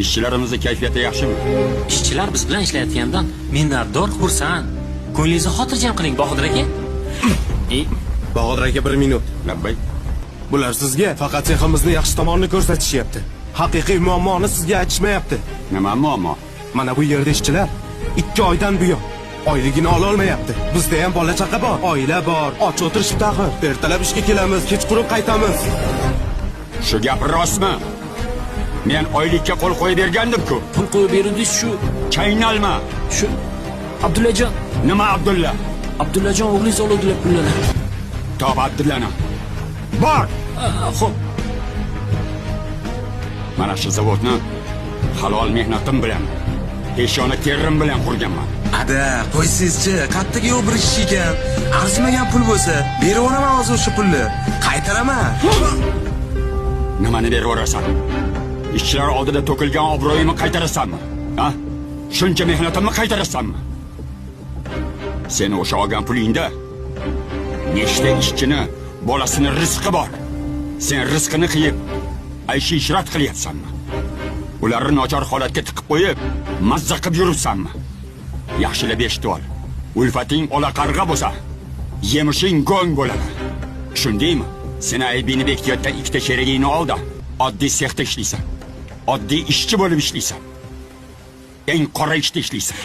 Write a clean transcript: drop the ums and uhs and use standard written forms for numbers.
ishchilarimizning kayfiyati yaxshimi? Ishchilar biz bilan ishlayotgandan minnatdor, xursand. Ko'nglingizni xotirjam qiling, Bahodir aka. Bahodir aka 1 minut. Labbay. Bular sizga faqat seximizni yaxshi tomonini ko'rsatishyapti. Haqiqiy muammoni sizga aytishmayapti. Nima muammo? Mana bu yerda ishchilar 2 oydan buyon oyligini ola olmayapti. Bizda ham bola chaqa bor, oila bor, och o'tirishibdi axir. Ertalab ishga kelamiz, kechqurun qaytamiz. Shu gap rostmi? Men oylikka qo'l qo'yib bergandim-ku. Pul qo'yib berdingiz shu. Chaynalma. Shu Abdullajon. Nima Abdulla? Abdullajon o'g'lingiz oladilar pullarni. Top Abdullani. Bor. Xo'p. Mana shu zavodni halol mehnatim bilan, peshona terim bilan qurganman. Ada, qo'ysizchi, qattiq yo'q bir ish ekan. Arzimagan pul bo'lsa, berib o'raman hozir shu pulni. Qaytaraman. Nimani berib o'rasan? Ishchilar oldida to'kilgan obro'yimni qaytarasanmi? Ha? Shuncha mehnatimni qaytarasanmi? Sen o'sha olgan pulingda nechta ishchini, bolasini rizqi bor. Sen rizqini qiyib, ayshi ishrat qilyapsanmi? Ularni nochor holatga tiqib qo'yib, mazza qilib yuribsanmi? Yaxshilab eshitib ol. Ulfating ola qarg'a bo'lsa, yemishing go'ng bo'ladi. Tushundingmi? Sen aybini bekitayotgan ikkita sherigingni oldi. Oddiy sexda ishlaysan. Oddiy ishchi bo'lib ishlaysan. Eng qora ishda ishlaysan.